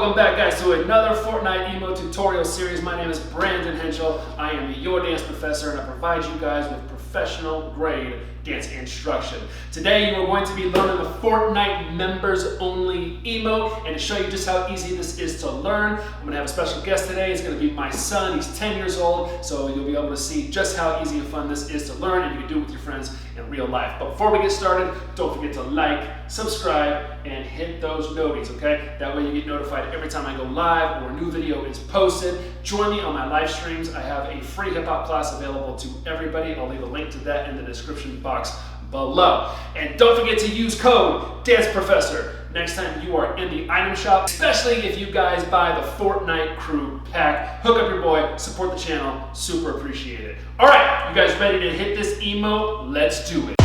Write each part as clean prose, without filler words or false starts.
welcome back guys to another Fortnite emote tutorial series. My name is Brandon Henschel. I am your dance professor and I provide you guys with professional grade dance instruction. Today you are going to be learning the Fortnite members only emote, and to show you just how easy this is to learn, I'm going to have a special guest today. It's going to be my son. He's 10 years old, so you'll be able to see just how easy and fun this is to learn, and you can do it with your friends in real life. But before we get started, don't forget to like, subscribe, and hit those noties, okay? That way you get notified every time I go live or a new video is posted. Join me on my live streams. I have a free hip hop class available to everybody. I'll leave a link to that in the description box below. And don't forget to use code DanceProfessor next time you are in the item shop, especially if you guys buy the Fortnite Crew pack. Hook up your boy, support the channel, super appreciate it. All right, you guys ready to hit this emote? Let's do it.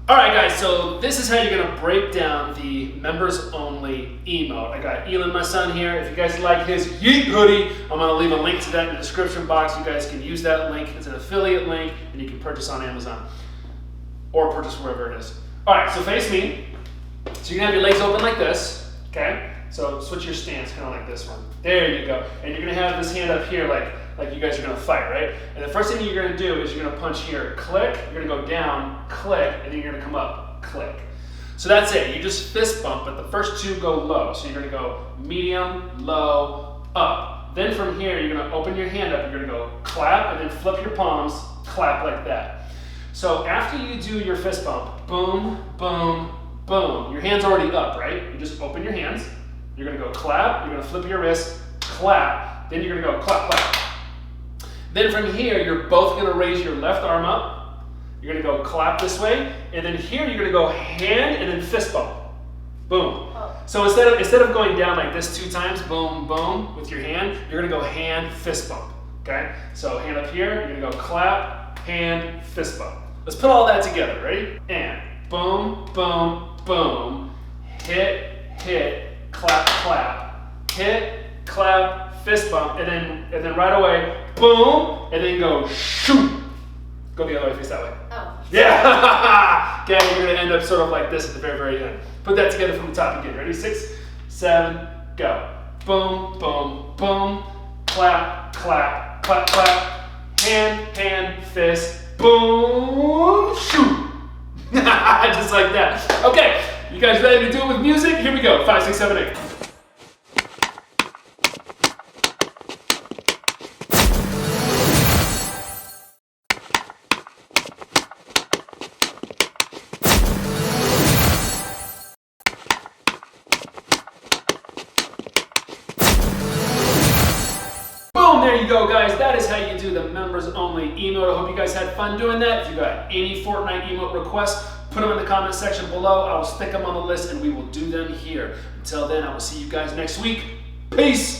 Alright guys, so this is how you're going to break down the members only emote. I got Elon, my son, here. If you guys like his Yeet hoodie, I'm going to leave a link to that in the description box. You guys can use that link. It's an affiliate link and you can purchase on Amazon or purchase wherever it is. Alright, so face me. So you're going to have your legs open like this, okay? So switch your stance, kind of like this one. There you go. And you're going to have this hand up here like you guys are going to fight, right? And the first thing you're going to do is you're going to punch here, click, you're going to go down, click, and then you're going to come up, click. So that's it. You just fist bump, but the first two go low. So you're going to go medium, low, up. Then from here, you're going to open your hand up, you're going to go clap, and then flip your palms, clap like that. So after you do your fist bump, boom, boom, boom. Your hand's already up, right? You just open your hands. You're going to go clap, you're going to flip your wrist, clap, then you're going to go clap, clap. Then from here, you're both going to raise your left arm up. You're going to go clap this way. And then here, you're going to go hand and then fist bump. Boom. Oh. So instead of going down like this 2 times, boom, boom, with your hand, you're going to go hand, fist bump. Okay? So hand up here, you're going to go clap, hand, fist bump. Let's put all that together. Ready? And boom, boom, boom. Hit, hit, clap, clap. Hit, clap, fist bump, and then right away, boom, and then go shoot. Go the other way, face that way. Oh. Yeah! Okay, you're gonna end up sort of like this at the very, very end. Put that together from the top again. Ready? 6, 7, go. Boom, boom, boom. Clap, clap, clap, clap. Hand, hand, fist, boom, shoot. Just like that. Okay, you guys ready to do it with music? Here we go. 5, 6, 7, 8. Boom, there you go guys. That is how you do the members only emote. I hope you guys had fun doing that. If you got any Fortnite emote requests, put them in the comment section below. I will stick them on the list and we will do them here. Until then, I will see you guys next week. Peace!